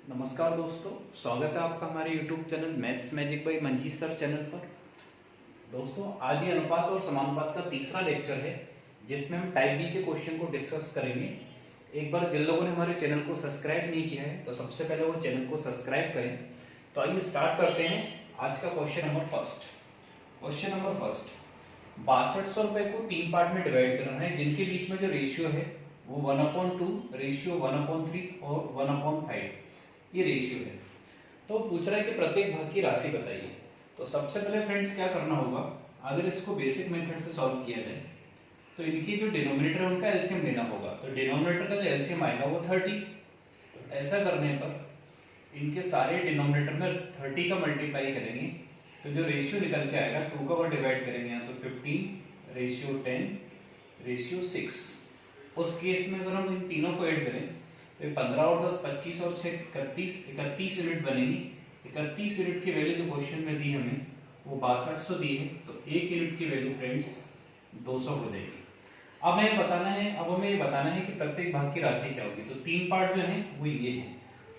नमस्कार दोस्तों, स्वागत है आपका हमारे YouTube channel maths magic by Manjeet sir channel पर। दोस्तों, आज ये अनुपात और समानुपात का तीसरा लेक्चर है जिसमें हम टाइप बी के क्वेश्चन को डिस्कस करेंगे। एक बार जिन लोगों ने हमारे चैनल को सब्सक्राइब नहीं किया है तो सबसे पहले वो चैनल को सब्सक्राइब करें। तो आइए स्टार्ट करते हैं आज का question number first. Question number first, 6200 रुपये को 3 पार्ट में डिवाइड करना है जिनके बीच में जो रेशियो है वो 1/2, रेशियो 1/3 और 1/5 ये रेशियो है। तो पूछ रहा है कि प्रत्येक भाग की राशि बताइए। तो सबसे पहले फ्रेंड्स क्या करना होगा, अगर इसको बेसिक मेथड से सॉल्व किया जाए तो इनकी जो डिनोमिनेटर है उनका एलसीएम लेना होगा। तो डिनोमिनेटर का जो एलसीएम आएगा वो 30। तो ऐसा करने पर इनके सारे डिनोमिनेटर में 30 का मल्टीप्लाई करेंगे तो जो रेशियो निकल के आएगा 2 का और डिवाइड करेंगे यहाँ तो 15/10/6। उस केस में अगर हम इन तीनों को ऐड करें तो 15 और 10 25 और 6 31 यूनिट बनेगी। 31 यूनिट की वैल्यू जो क्वेश्चन में दी हमें वो 6200 दी है। तो 1 यूनिट की वैल्यू फ्रेंड्स 200 हो जाएगी। अब हमें ये बताना है कि प्रत्येक भाग की राशि क्या होगी। तो 3 पार्ट जो है वो ये है।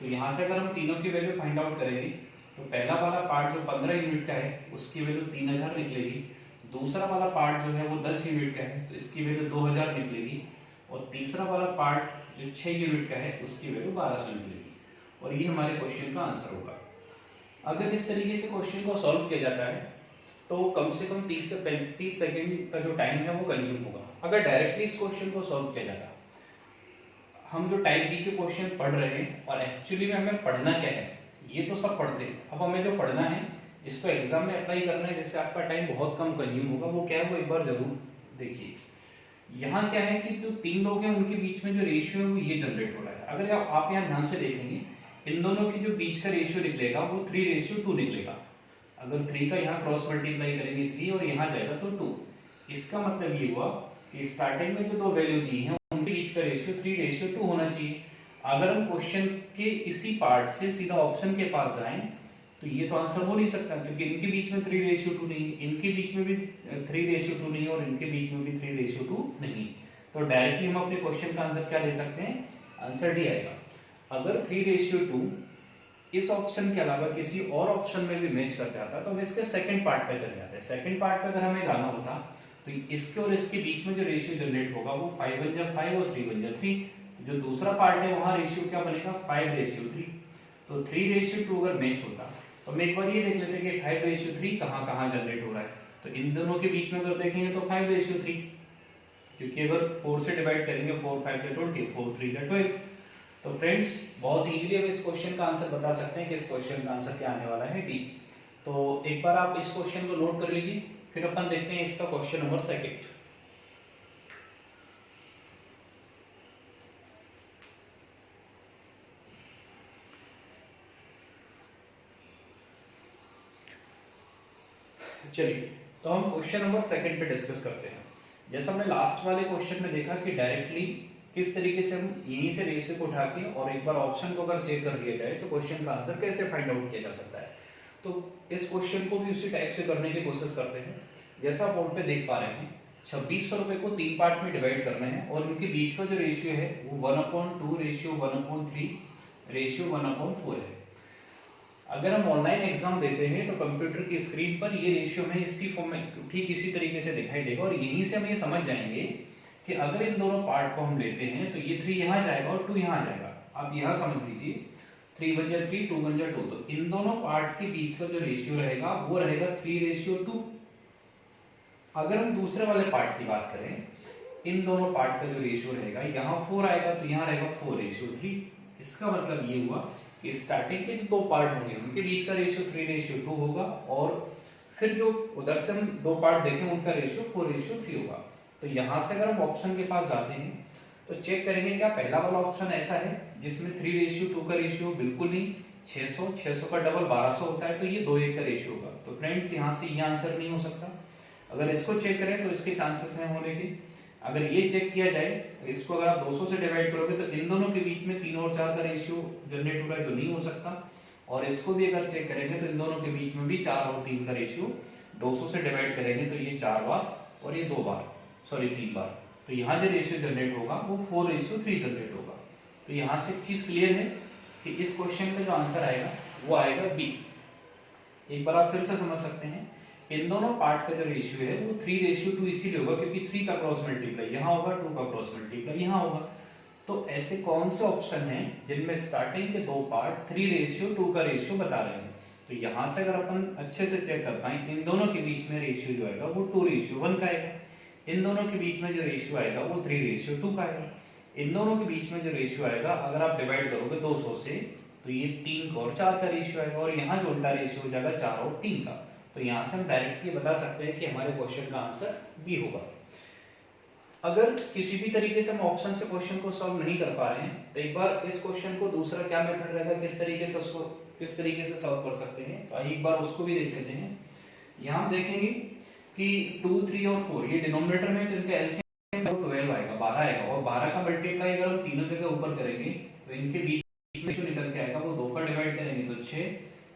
तो यहाँ से अगर हम तीनों की वैल्यू फाइंड आउट करेंगे तो पहला वाला पार्ट जो 15 यूनिट का है उसकी वैल्यू 3000 निकलेगी। दूसरा वाला पार्ट जो है वो 10 यूनिट का है तो इसकी वैल्यू 2000 निकलेगी। और तीसरा वाला पार्ट जो 6 यूनिट का है उसकी वैल्यू 1200 निकलेगी। और ये हमारे क्वेश्चन का आंसर होगा। अगर इस तरीके से क्वेश्चन को सॉल्व किया जाता है तो कम से कम 30 से 35 सेकंड का जो टाइम है वो कंज्यूम होगा। अगर डायरेक्टली इस क्वेश्चन को सॉल्व किया जाता, हम जो टाइप बी के क्वेश्चन पढ़ रहे हैं और एक्चुअली में हमें पढ़ना क्या है ये तो सब पढ़ते हैं। अब हमें जो पढ़ना है जिसको एग्जाम में अप्लाई करना है जिससे आपका टाइम बहुत कम कंज्यूम होगा वो क्या है वो एक बार जरूर देखिए। यहाँ क्या है कि जो 3 लोग हैं उनके बीच में जो रेशियो है वो ये जनरेट हो रहा है। अगर आप यहाँ ध्यान से देखेंगे इन दोनों की जो बीच का रेशियो निकलेगा वो 3:2 निकलेगा। अगर 3 का यहाँ क्रॉस मल्टीप्लाई करेंगे 3 और यहाँ जाएगा तो 2। इसका मतलब ये हुआ कि स्टार्टिंग में जो दो वैल्यू दी है उनके बीच का रेशियो 3:2 होना चाहिए। अगर हम क्वेश्चन के इसी पार्ट से सीधा ऑप्शन के पास जाएं तो ये तो आंसर हो नहीं सकता क्योंकि इनके बीच में 3:2 नहीं, इनके बीच में भी 3:2 नहीं और इनके बीच में भी 3:2 नहीं। तो डायरेक्टली हम अपने क्वेश्चन का आंसर क्या ले सकते हैं, आंसर डी आएगा। अगर 3:2 इस ऑप्शन के अलावा किसी और ऑप्शन में भी मैच कर जाता तो हम इसके सेकंड पार्ट पे चले जाते। सेकंड पार्ट पे अगर हमें जाना होता तो इसके और इसके बीच में जो रेशियो जनरेट होगा वो 5 और 3 जो दूसरा पार्ट है वहां रेशियो क्या बनेगा 5:3। तो 3:2 अगर मैच होता तो हम एक बार ये देख लेते हैं कि 5:3 कहाँ जनरेट हो रहा है। तो इन दोनों के बीच में अगर देखेंगे तो 5:3 क्योंकि अगर 4 से डिवाइड करेंगे 4 5 20 4 3 12। तो फ्रेंड्स बहुत इजीली हम इस क्वेश्चन का आंसर बता सकते हैं कि इस क्वेश्चन का आंसर क्या आने वाला है डी। तो एक बार आप इस क्वेश्चन को नोट कर लीजिए, फिर अपन देखते हैं इसका क्वेश्चन नंबर सेकंड। चलिए तो हम क्वेश्चन नंबर सेकंड पे डिस्कस करते हैं। जैसा हमने लास्ट वाले क्वेश्चन में देखा कि डायरेक्टली किस तरीके से हम यहीं से रेशियो को उठा के और एक बार ऑप्शन को अगर चेक कर लिया जाए तो क्वेश्चन का आंसर कैसे फाइंड आउट किया जा सकता है। तो इस क्वेश्चन को भी उसी टाइप से करने की कोशिश करते हैं। जैसा आप बोर्ड पे देख पा रहे हैं 2600 रुपए को 3 पार्ट में डिवाइड करना है और उनके बीच का जो रेशियो है वो 1/2 रेशियो 1/3 रेशियो 1/4 है। अगर हम ऑनलाइन एग्जाम देते हैं तो कंप्यूटर की स्क्रीन पर ये रेशियो में इसी फॉर्म में ठीक इसी तरीके से दिखाई देगा और यहीं से हम ये समझ जाएंगे कि अगर इन दोनों पार्ट को हम लेते हैं तो ये 3 यहाँ जाएगा और 2 यहाँ जाएगा। आप यहाँ समझ लीजिए 3 × 3 2 × 2। तो इन दोनों पार्ट के बीच का जो रेशियो रहेगा वो रहेगा 3:2। अगर हम दूसरे वाले पार्ट की बात करें इन दोनों पार्ट का जो रेशियो रहेगा यहाँ 4 आएगा तो यहाँ रहेगा 4:3। इसका मतलब ये हुआ कि स्टार्टिंग के जो दो पार्ट होंगे उनके बीच का रेशियो 3:2 होगा और फिर जो उधर से हम दो पार्ट देखें उनका रेशियो 4:3 होगा। तो यहाँ से अगर हम ऑप्शन के पास जाते हैं तो चेक करेंगे क्या पहला वाला ऑप्शन ऐसा है जिसमें 3:2 का रेशियो बिल्कुल नहीं, 600 का डबल 1200 होता है तो ये 2:1 का रेशियो होगा। तो फ्रेंड्स यहाँ से ये आंसर नहीं हो सकता। अगर इसको चेक करें तो इसके चांसेस हैं होने के। अगर ये चेक किया जाए इसको अगर आप 200 से डिवाइड करोगे तो इन दोनों के बीच में 3 और 4 का रेशियो जनरेट हो रहा है जो नहीं हो सकता। और इसको भी अगर चेक करेंगे तो इन दोनों के बीच में भी 4 और 3 का रेशियो 200 से डिवाइड करेंगे तो ये 4 बार और ये 2 बार 3 बार। तो यहाँ जो रेशियो जनरेट होगा वो 4:3 जनरेट होगा। तो यहाँ से एक चीज क्लियर है कि कि इस क्वेश्चन का जो आंसर आएगा वो आएगा बी। एक बार आप फिर से समझ सकते हैं, इन दोनों पार्ट का जो रेशियो है वो 3:2 इसीलिए होगा क्योंकि 3 का क्रॉस मल्टीप्लाई यहाँ होगा, 2 का क्रॉस मल्टीप्लाई यहाँ होगा। तो ऐसे कौन से ऑप्शन हैं जिनमें स्टार्टिंग के दो पार्ट 3:2 का रेशियो बता रहे हैं? तो यहाँ से अगर अपन अच्छे से चेक कर पाए, इन दोनों के बीच में रेशियो जो आएगा वो 2:1 का आएगा, इन दोनों के बीच में जो रेशियो आएगा वो 3:2 का आएगा, इन दोनों के बीच में जो रेशियो आएगा अगर आप डिवाइड करोगे 200 से तो ये 3 और 4 का रेशियो आएगा, और यहाँ जो उल्टा रेशियो हो जाएगा 4 और 3 का। तो यहाँ से हम डायरेक्टली बता सकते हैं कि हमारे क्वेश्चन का आंसर बी होगा। अगर किसी भी तरीके से हम ऑप्शन से क्वेश्चन को सॉल्व नहीं कर पा रहे हैं तो एक बार इस क्वेश्चन को दूसरा क्या मेथड रहेगा, किस तरीके से सॉल्व कर सकते हैं, तो एक बार उसको भी देख लेते हैं। यहाँ हम देखेंगे कि 2, 3 और 4 ये डिनोमिनेटर में, तो इनका एलसीएम 12 आएगा, 12 आएगा, और 12 का मल्टीप्लाई अगर हम तीनों जगह ऊपर करेंगे तो इनके बीच में जो निकल के आएगा वो 2 का डिवाइड करेंगे तो 6,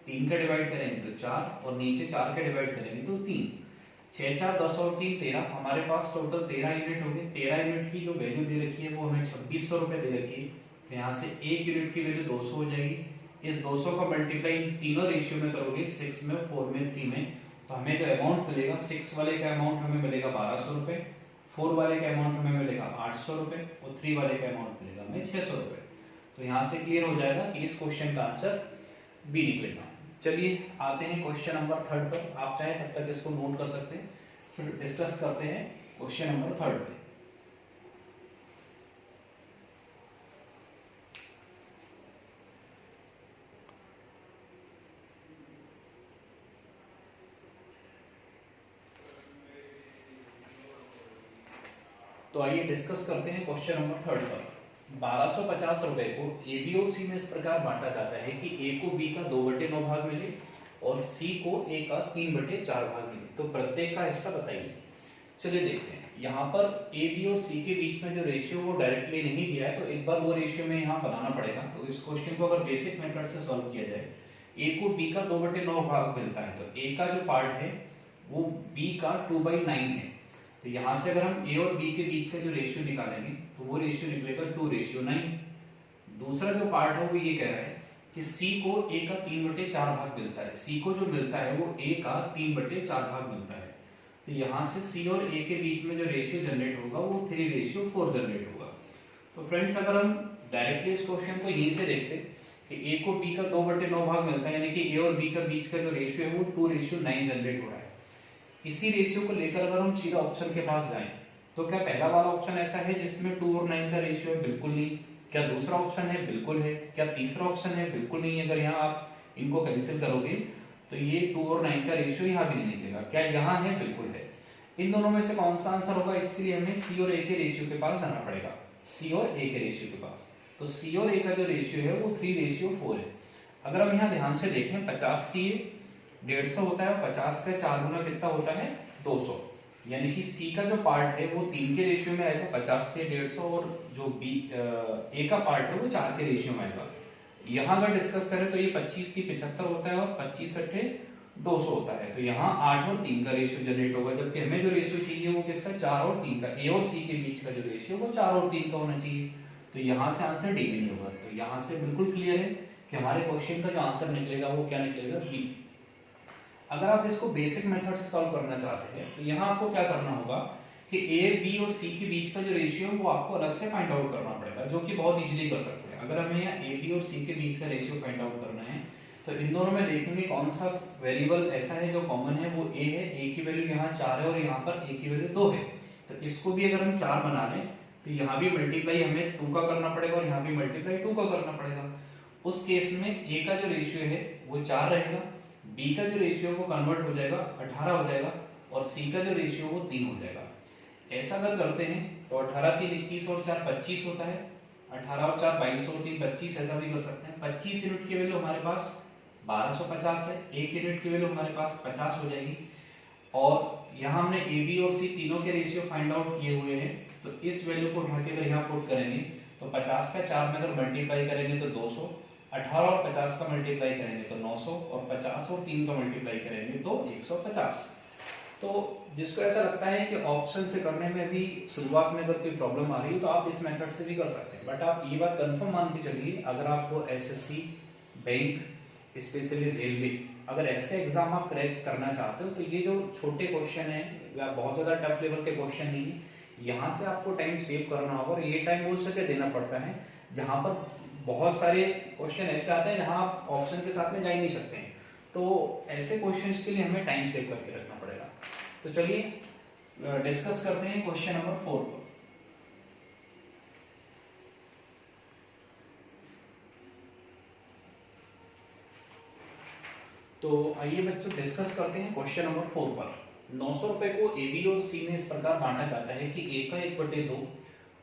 3 का डिवाइड करेंगे तो 4, और नीचे 4 का डिवाइड करेंगे तो 3। 6, 4, 10 और 3 13, हमारे पास टोटल 13 यूनिट हो गए। 13 यूनिट की जो वैल्यू दे रखी है वो हमें 2600 रुपए दे रखी है, तो यहाँ से 1 यूनिट की वैल्यू 200 हो जाएगी। इस 200 का मल्टीप्लाई इन तीनों रेशियो में करोगे, 6 में, 4 में, 3 में, तो हमें जो अमाउंट मिलेगा 6 वाले का अमाउंट हमें मिलेगा 1200 रुपए, 4 वाले का अमाउंट हमें मिलेगा 800 रुपए, और 3 वाले का अमाउंट मिलेगा हमें 600 रुपए। तो यहाँ से क्लियर हो जाएगा कि इस क्वेश्चन का आंसर बी निकलेगा। चलिए आते हैं क्वेश्चन नंबर 3 पर। आप चाहे तब तक इसको नोट कर सकते हैं, फिर डिस्कस करते हैं क्वेश्चन नंबर 3 पे। तो आइए डिस्कस करते हैं क्वेश्चन नंबर 3 पर। 1250 रुपए को ए बी और सी में इस प्रकार बांटा जाता है कि ए को बी का 2/9 भाग मिले और सी को ए का 3/4 भाग मिले, तो प्रत्येक का हिस्सा बताइए। चलिए देखते हैं, यहाँ पर ए बी और सी के बीच में जो रेशियो वो डायरेक्टली नहीं दिया है, तो एक बार वो रेशियो में यहाँ बनाना पड़ेगा। तो इस क्वेश्चन को अगर बेसिक मेथड से सॉल्व किया जाए, ए को बी का 2/9 भाग मिलता है, तो ए का जो पार्ट है वो बी का 2/9 है। तो यहाँ से अगर हम ए और बी के बीच का जो रेशियो निकालेंगे तो वो रेशियो निकलेगा 2:9। दूसरा जो पार्ट है वो ये कह रहा है कि सी को ए का 3/4 भाग मिलता है, सी को जो मिलता है वो ए का 3/4 भाग मिलता है। तो यहाँ से सी और ए के बीच में जो रेशियो जनरेट होगा वो 3:4 जनरेट होगा। तो फ्रेंड्स अगर हम डायरेक्टली इस क्वेश्चन को यहीं से देखते कि ए को बी का 2/9 भाग मिलता है, यानी कि ए और बी का बीच का जो रेशियो है वो 2:9 जनरेट हो रहा है। इसी रेशियो को लेकर अगर हम सीधा ऑप्शन के पास जाएं तो क्या पहला वाला ऑप्शन ऐसा है जिसमें 2 और 9 का रेशियो है? बिल्कुल नहीं। क्या दूसरा ऑप्शन है? बिल्कुल है। क्या तीसरा ऑप्शन है? बिल्कुल नहीं। अगर यहाँ आप इनको कैंसिल करोगे तो ये 2 और 9 का रेशियो यहाँ भी नहीं निकलेगा। क्या यहाँ है? बिल्कुल है। इन दोनों में से कौन सा आंसर होगा? इसके लिए हमें सी और ए के रेशियो के पास जाना पड़ेगा। सी और ए के रेशियो के पास, तो सी और ए का जो रेशियो है वो 3:4 है। अगर हम यहाँ ध्यान से देखें, 50 की 150 होता है, 50 का 4 गुना कितना होता है? 200। यानी कि सी का जो पार्ट है वो 3 के रेशियो में आएगा, 50 के 150, और जो बी ए का पार्ट है वो 4 के रेशियो में आएगा। यहाँ अगर डिस्कस करें तो ये 25 की 75 होता है और 25 अट्ठे 200 होता है। तो यहाँ 8 और 3 का रेशियो जनरेट होगा, जबकि हमें जो रेशियो चाहिए वो किसका? 4 और 3 का। ए और सी के बीच का जो रेशियो वो 4 और 3 का होना चाहिए। तो यहाँ से आंसर डी नहीं होगा। तो यहाँ से बिल्कुल क्लियर है कि हमारे क्वेश्चन का जो आंसर निकलेगा वो क्या निकलेगा? बी। अगर आप इसको बेसिक मेथड से सॉल्व करना चाहते हैं तो यहाँ आपको क्या करना होगा कि ए, बी और सी के बीच का जो रेशियो है वो आपको अलग से फाइंड आउट करना पड़ेगा, जो कि बहुत इजीली कर सकते हैं। अगर हमें यहाँ ए, बी और सी के बीच का रेशियो फाइंड आउट करना है तो इन दोनों में देखेंगे कौन सा वेरिएबल ऐसा है जो कॉमन है, वो ए है। ए की वैल्यू यहाँ 4 है और यहाँ पर ए की वैल्यू 2 है। तो इसको भी अगर हम 4 बना लें तो यहाँ भी मल्टीप्लाई हमें 2 का करना पड़ेगा और यहाँ भी मल्टीप्लाई 2 का करना पड़ेगा। उस केस में ए का जो रेशियो है वो 4 रहेगा, बी का जो रेशियो वो कन्वर्ट हो जाएगा 18 हो जाएगा, और सी का जो रेशियो वो 3 हो जाएगा। ऐसा अगर करते हैं तो 18 3 21 और 4 25 होता है, 18 और 4 22 और 3 25, ऐसा भी कर सकते हैं। 25 यूनिट की वैल्यू हमारे पास 1250 है, 1 यूनिट की वैल्यू हमारे पास 50 हो जाएगी। और यहाँ हमने ए, बी और सी तीनों के रेशियो फाइंड आउट किए हुए हैं, तो इस वैल्यू को उठा के अगर यहाँ पुट करेंगे तो 50 का 4 में अगर मल्टीप्लाई करेंगे तो 200, 18 और 50 का मल्टीप्लाई करेंगे तो 900, और 50 और 3 का मल्टीप्लाई करेंगे तो 150। तो जिसको ऐसा लगता है कि ऑप्शन से करने में भी शुरुआत में अगर कोई प्रॉब्लम आ रही है तो आप इस मेथड से भी कर सकते हैं, बट आप ये बात कंफर्म मान के चलिए अगर आपको एसएससी, बैंक, स्पेशली रेलवे, अगर ऐसे एग्जाम आप क्रैक करना चाहते हो तो ये जो छोटे क्वेश्चन है या बहुत ज़्यादा टफ लेवल के क्वेश्चन नहीं है, यहाँ से आपको टाइम सेव करना होगा। और ये टाइम वो सके देना पड़ता है जहाँ पर बहुत सारे क्वेश्चन ऐसे आते हैं जहाँ आप ऑप्शन के साथ में जा ही नहीं सकते हैं, तो ऐसे क्वेश्चंस के लिए हमें टाइम सेव करके रखना पड़ेगा। तो चलिए डिस्कस करते हैं क्वेश्चन नंबर 4 पर। तो आइए बच्चों डिस्कस करते हैं क्वेश्चन नंबर 4 पर। 900 रुपए को ए बी और सी में इस प्रकार बांटा जाता है कि ए का 1/2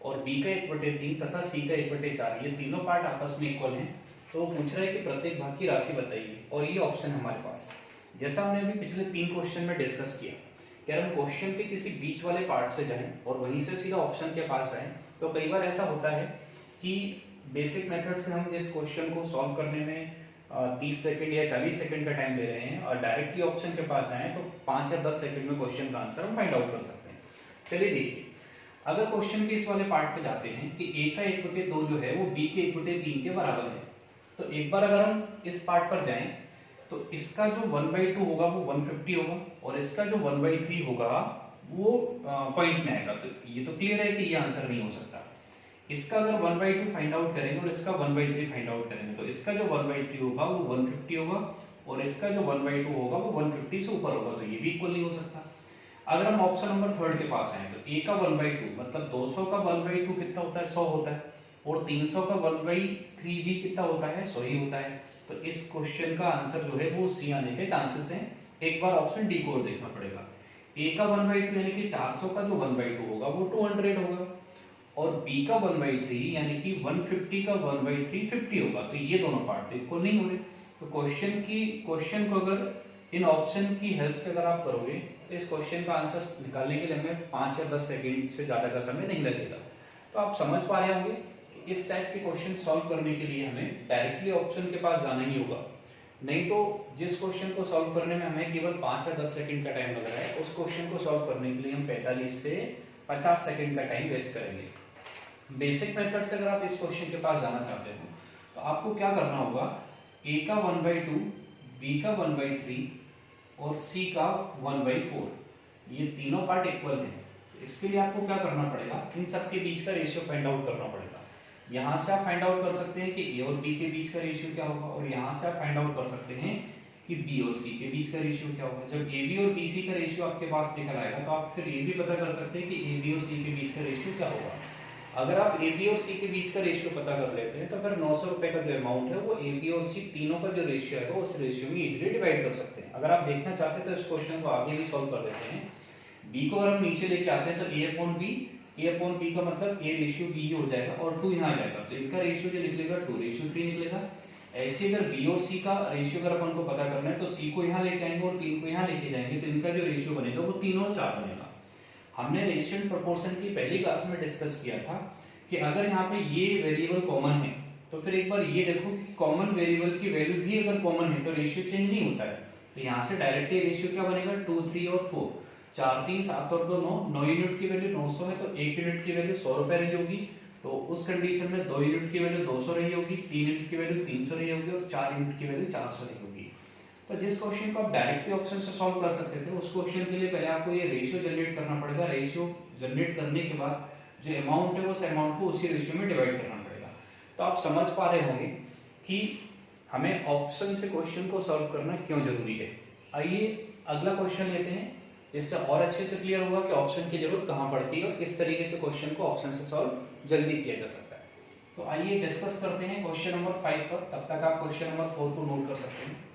और बी का 1/3 तथा सी का 1/4, ये तीनों पार्ट आपस में इक्वल हैं। तो पूछ रहा है कि प्रत्येक भाग की राशि बताइए, और ये ऑप्शन हमारे पास, जैसा हमने अभी पिछले 3 क्वेश्चन में डिस्कस किया कि अगर हम क्वेश्चन के किसी बीच वाले पार्ट से जाएं और वहीं से सीधा ऑप्शन के पास जाएं, तो कई बार ऐसा होता है कि बेसिक मेथड से हम जिस क्वेश्चन को सॉल्व करने में 30 सेकंड या 40 सेकंड का टाइम ले रहे हैं और डायरेक्टली ऑप्शन के पास जाएं तो 5 या 10 सेकंड में क्वेश्चन का आंसर हम फाइंड आउट कर सकते हैं। चलिए देखिए, अगर क्वेश्चन के इस वाले पार्ट पे जाते हैं कि a का 1/2 जो है वो b के 1/3 के बराबर है, तो एक बार अगर हम इस पार्ट पर जाएं तो इसका जो 1/2 होगा वो 150 होगा और इसका जो 1/3 होगा वो पॉइंट में आएगा। तो ये तो क्लियर है कि ये आंसर नहीं हो सकता। इसका अगर 1/2 फाइंड आउट करेंगे और इसका 1/3 फाइंड आउट करेंगे तो इसका जो 1/3 होगा वो 150 होगा और इसका जो 1/2 होगा वो 150 से ऊपर होगा, तो ये भी इक्वल नहीं हो सकता। अगर हम ऑप्शन नंबर 3 के पास आए तो a का 1/2 मतलब 200 का 1/2 कितना होता है, 100 होता है, और 300 का 1/3 भी कितना होता है, 100 ही होता है। तो इस क्वेश्चन का आंसर जो है वो सी आने के चांसेस हैं। एक बार ऑप्शन डी को देखना पड़ेगा। a का 1/2 यानी कि 400 का जो 1/2 होगा वो 200 होगा और b का 1/3 यानी कि 150 का 1/3 50 होगा, तो ये दोनों पार्ट इक्वल नहीं हो रहे। तो क्वेश्चन को अगर इन ऑप्शन की हेल्प से अगर आप करोगे तो इस क्वेश्चन का आंसर निकालने के लिए हमें 5 या 10 सेकंड से ज़्यादा का समय नहीं लगेगा। तो आप समझ पा रहे होंगे कि इस टाइप के क्वेश्चन सॉल्व करने के लिए हमें डायरेक्टली ऑप्शन के पास जाना ही होगा, नहीं तो जिस क्वेश्चन को सॉल्व करने में हमें केवल 5 या 10 सेकंड का टाइम लग रहा है उस क्वेश्चन को सॉल्व करने के लिए हम 45 से 50 सेकंड का टाइम वेस्ट करेंगे। बेसिक मेथड से अगर आप इस क्वेश्चन के पास जाना चाहते हो तो आपको क्या करना होगा, a का 1/2, b का 1/3 और c का 1/4, ये तीनों पार्ट इक्वल हैं। तो इसके लिए आपको क्या करना पड़ेगा, इन सब के बीच का रेशियो फाइंड आउट करना पड़ेगा। यहाँ से आप फाइंड आउट कर सकते हैं कि a और b के बीच का रेशियो क्या होगा, और यहाँ से आप फाइंड आउट कर सकते हैं कि b और c के बीच का रेशियो क्या होगा। जब a b और b c का रेशियो आपके पास निकल आएगा तो आप फिर ये भी पता कर सकते हैं कि a b और c के बीच का रेशियो क्या होगा। अगर आप ए बी और सी के बीच का रेशियो पता कर लेते हैं तो फिर 900 रुपए का जो अमाउंट है वो ए बी और सी तीनों का जो रेशियो है उस रेशियो में इजीली डिवाइड कर सकते हैं। अगर आप देखना चाहते हैं तो इस क्वेश्चन को आगे भी सॉल्व कर देते हैं। बी को अगर हम नीचे लेके आते हैं तो ए अपॉन बी का मतलब ए रेशियो बी हो जाएगा और 2 यहाँ आ जाएगा, तो इनका रेशियो जो निकलेगा 2:3 निकलेगा। ऐसे अगर बी और सी का रेशियो अगर अपन को पता करना है तो सी को यहाँ लेके आएंगे और 3 को यहाँ लेके जाएंगे, तो इनका जो रेशियो बनेगा वो 3 और 4 बनेगा। हमने रेशियो एंड प्रोपोर्शन की पहली क्लास में डिस्कस किया था कि अगर यहाँ पे ये वेरिएबल कॉमन है तो फिर एक बार ये देखो कि कॉमन वेरिएबल की वैल्यू भी अगर कॉमन है तो रेशियो चेंज नहीं होता है। तो यहाँ से डायरेक्टली रेशियो क्या बनेगा, 2, 3 और 4, 4, 3, 7 और 2, 9 यूनिट की वैल्यू 900 है तो 1 यूनिट की वैल्यू 100 रुपए रही होगी। तो उस कंडीशन में 2 यूनिट की वैल्यू 200 रही होगी, 3 यूनिट की वैल्यू 300 रही होगी और 4 यूनिट की वैल्यू 400 रही होगी। तो जिस क्वेश्चन को आप डायरेक्टली ऑप्शन से सॉल्व कर सकते थे उस क्वेश्चन के लिए पहले आपको ये रेशियो जनरेट करना पड़ेगा। रेशियो जनरेट करने के बाद जो अमाउंट है उस अमाउंट को उसी रेशियो में डिवाइड करना पड़ेगा। तो आप समझ पा रहे होंगे कि हमें ऑप्शन से क्वेश्चन को सॉल्व करना क्यों जरूरी है। आइए अगला क्वेश्चन लेते हैं, इससे और अच्छे से क्लियर होगा कि ऑप्शन की जरूरत कहाँ पड़ती है और किस तरीके से क्वेश्चन को ऑप्शन से सॉल्व जल्दी किया जा सकता है। तो आइए डिस्कस करते हैं क्वेश्चन नंबर 5 पर। तब तक आप क्वेश्चन नंबर 4 को नोट कर सकते हैं।